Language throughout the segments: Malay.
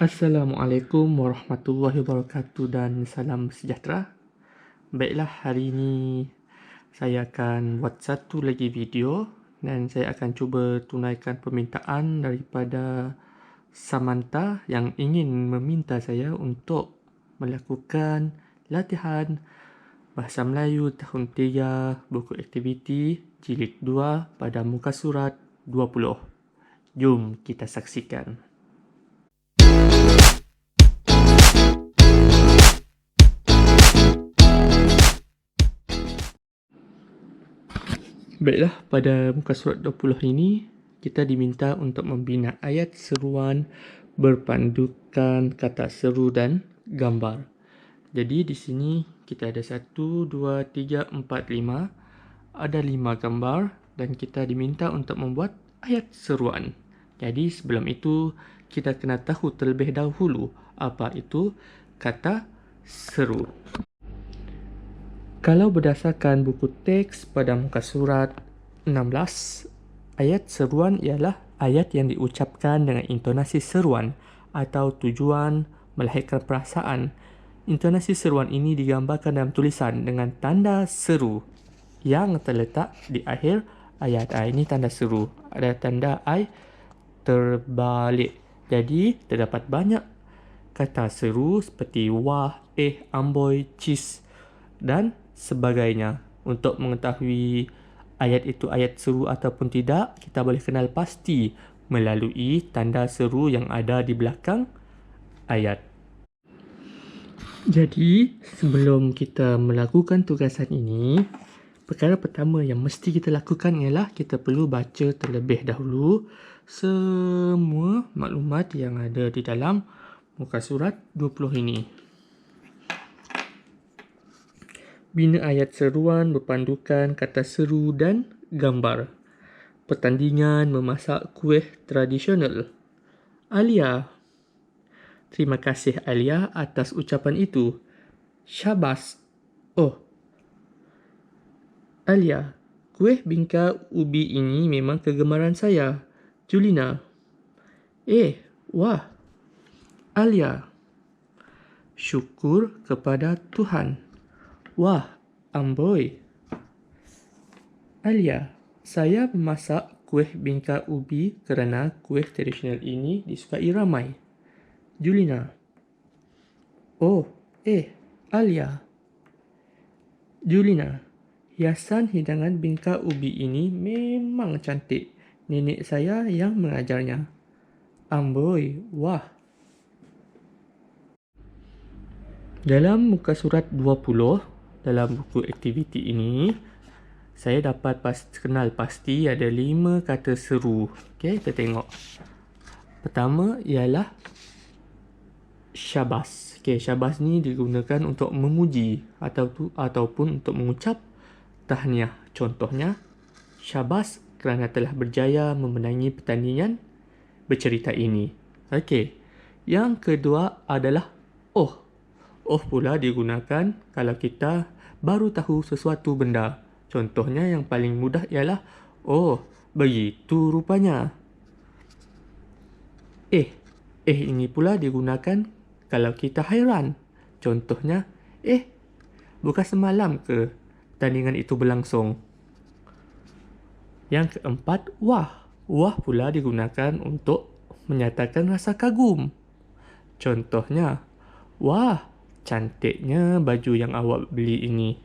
Assalamualaikum warahmatullahi wabarakatuh dan salam sejahtera. Baiklah, hari ini saya akan buat satu lagi video dan saya akan cuba tunaikan permintaan daripada Samantha yang ingin meminta saya untuk melakukan latihan Bahasa Melayu tahun 3 buku aktiviti jilid 2 pada muka surat 20. Jom kita saksikan. Baiklah, pada muka surat 20 ini, kita diminta untuk membina ayat seruan berpandukan kata seru dan gambar. Jadi di sini kita ada 1, 2, 3, 4, 5. Ada 5 gambar dan kita diminta untuk membuat ayat seruan. Jadi sebelum itu, kita kena tahu terlebih dahulu apa itu kata seru. Kalau berdasarkan buku teks pada muka surat 16, ayat seruan ialah ayat yang diucapkan dengan intonasi seruan atau tujuan melahirkan perasaan. Intonasi seruan ini digambarkan dalam tulisan dengan tanda seru yang terletak di akhir ayat. Ini tanda seru. Ada tanda I terbalik. Jadi terdapat banyak kata seru seperti wah, amboi, cis dan sebagainya. Untuk mengetahui ayat itu ayat seru ataupun tidak, kita boleh kenal pasti melalui tanda seru yang ada di belakang ayat. Jadi, sebelum kita melakukan tugasan ini, perkara pertama yang mesti kita lakukan ialah kita perlu baca terlebih dahulu semua maklumat yang ada di dalam muka surat 20 ini. Bina ayat seruan berpandukan kata seru dan gambar. Pertandingan memasak kuih tradisional. Alia. Terima kasih Alia atas ucapan itu. Syabas. Oh. Alia, kuih bingka ubi ini memang kegemaran saya. Julina. Wah. Alia. Syukur kepada Tuhan. Wah, amboi. Alia, saya memasak kuih bingka ubi kerana kuih tradisional ini disukai ramai. Julina. Alia. Julina, hiasan hidangan bingka ubi ini memang cantik. Nenek saya yang mengajarnya. Amboi, wah. Dalam muka surat 20, dalam buku aktiviti ini, saya dapat kenal pasti ada 5 kata seru. Okey, kita tengok. Pertama ialah syabas. Okey, syabas ni digunakan untuk memuji ataupun untuk mengucap tahniah. Contohnya, syabas kerana telah berjaya memenangi pertandingan bercerita ini. Okey. Yang kedua adalah oh. Oh pula digunakan kalau kita baru tahu sesuatu benda. Contohnya yang paling mudah ialah oh, begitu rupanya. Ini pula digunakan kalau kita hairan. Contohnya, bukan semalam ke pertandingan itu berlangsung. Yang keempat, wah. Wah pula digunakan untuk menyatakan rasa kagum. Contohnya, wah, cantiknya baju yang awak beli ini.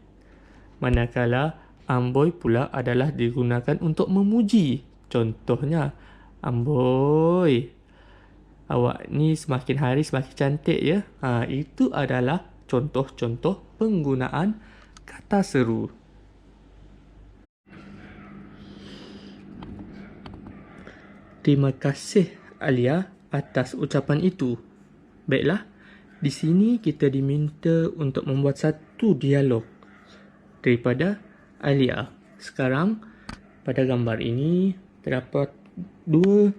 Manakala amboi pula adalah digunakan untuk memuji. Contohnya, amboi, awak ni semakin hari semakin cantik ya. Itu adalah contoh-contoh penggunaan kata seru. Terima kasih Alia atas ucapan itu. Baiklah, di sini kita diminta untuk membuat satu dialog daripada Alia. Sekarang, pada gambar ini, terdapat 2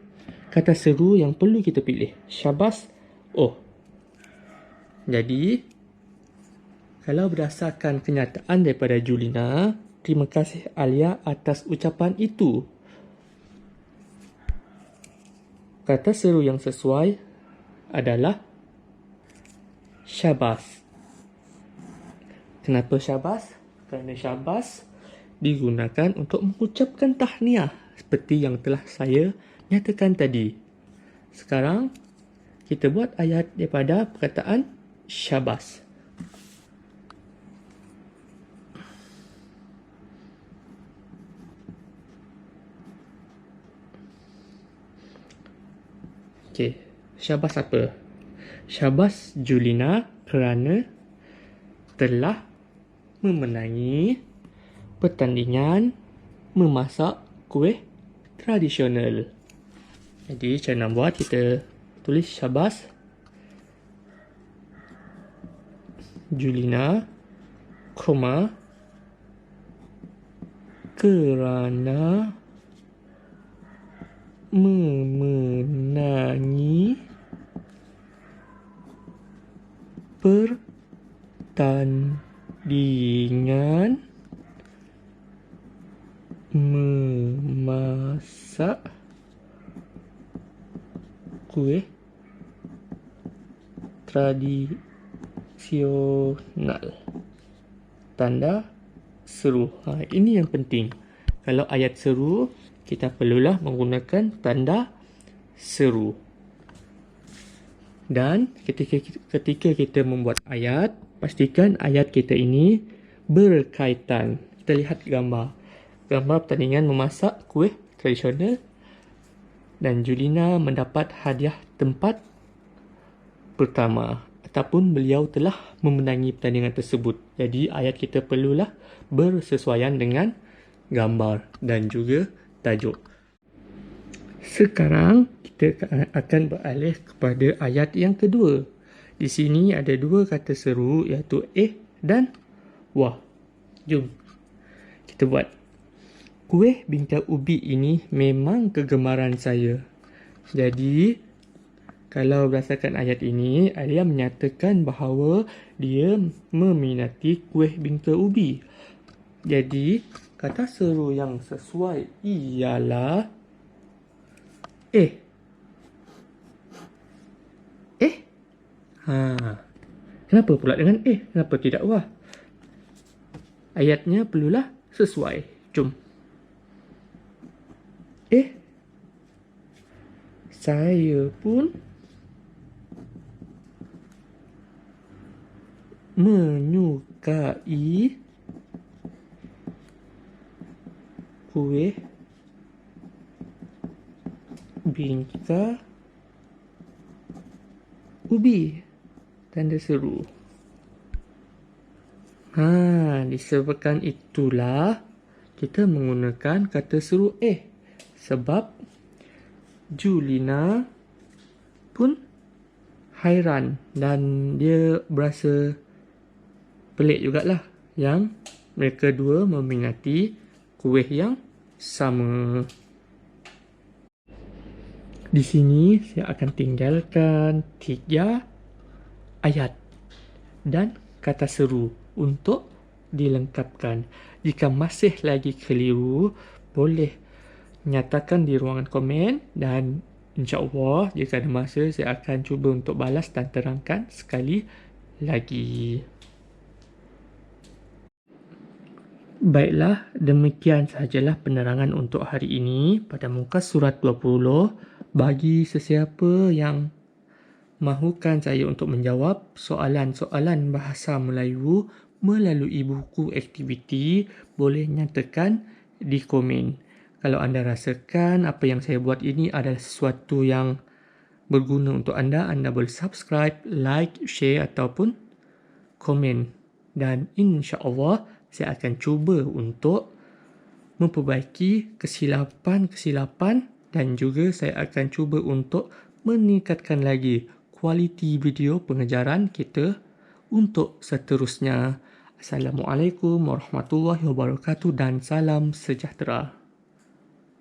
kata seru yang perlu kita pilih. Syabas, oh. Jadi, kalau berdasarkan kenyataan daripada Julina, terima kasih Alia atas ucapan itu. Kata seru yang sesuai adalah syabas. Kenapa syabas? Kerana syabas digunakan untuk mengucapkan tahniah seperti yang telah saya nyatakan tadi. Sekarang kita buat ayat daripada perkataan syabas. Okey, syabas apa? Syabas Julina kerana telah memenangi pertandingan memasak kuih tradisional. Jadi cara nak buat, kita tulis syabas Julina, koma, kerana memenangi pertandingan memasak kuih tradisional. Tanda seru. Ini yang penting. Kalau ayat seru, kita perlulah menggunakan tanda seru. Dan ketika kita membuat ayat, pastikan ayat kita ini berkaitan. Kita lihat gambar. Gambar pertandingan memasak kuih tradisional dan Julina mendapat hadiah tempat pertama ataupun beliau telah memenangi pertandingan tersebut. Jadi ayat kita perlulah bersesuaian dengan gambar dan juga tajuk. Sekarang kita akan beralih kepada ayat yang kedua. Di sini ada dua kata seru iaitu dan wah. Jom kita buat. Kuih bingkai ubi ini memang kegemaran saya. Jadi kalau berdasarkan ayat ini, Alia menyatakan bahawa dia meminati kuih bingkai ubi. Jadi kata seru yang sesuai ialah Kenapa pula dengan Kenapa tidak wah? Ayatnya perlulah sesuai. Jom. Saya pun menyukai kuih bingkai ubi. Tanda seru. Disebabkan itulah kita menggunakan kata seru sebab Julina pun hairan dan dia berasa pelik jugalah yang mereka dua meminati kuih yang sama. Di sini saya akan tinggalkan 3 ayat dan kata seru untuk dilengkapkan. Jika masih lagi keliru, boleh nyatakan di ruangan komen dan insya-Allah jika ada masa saya akan cuba untuk balas dan terangkan sekali lagi. Baiklah, demikian sahajalah penerangan untuk hari ini pada muka surat 20. Bagi sesiapa yang mahukan saya untuk menjawab soalan-soalan bahasa Melayu melalui buku aktiviti, boleh nyatakan di komen. Kalau anda rasakan apa yang saya buat ini adalah sesuatu yang berguna untuk anda boleh subscribe, like, share ataupun komen. Dan insya-Allah saya akan cuba untuk memperbaiki kesilapan-kesilapan dan juga saya akan cuba untuk meningkatkan lagi kualiti video pengajaran kita untuk seterusnya. Assalamualaikum warahmatullahi wabarakatuh dan salam sejahtera.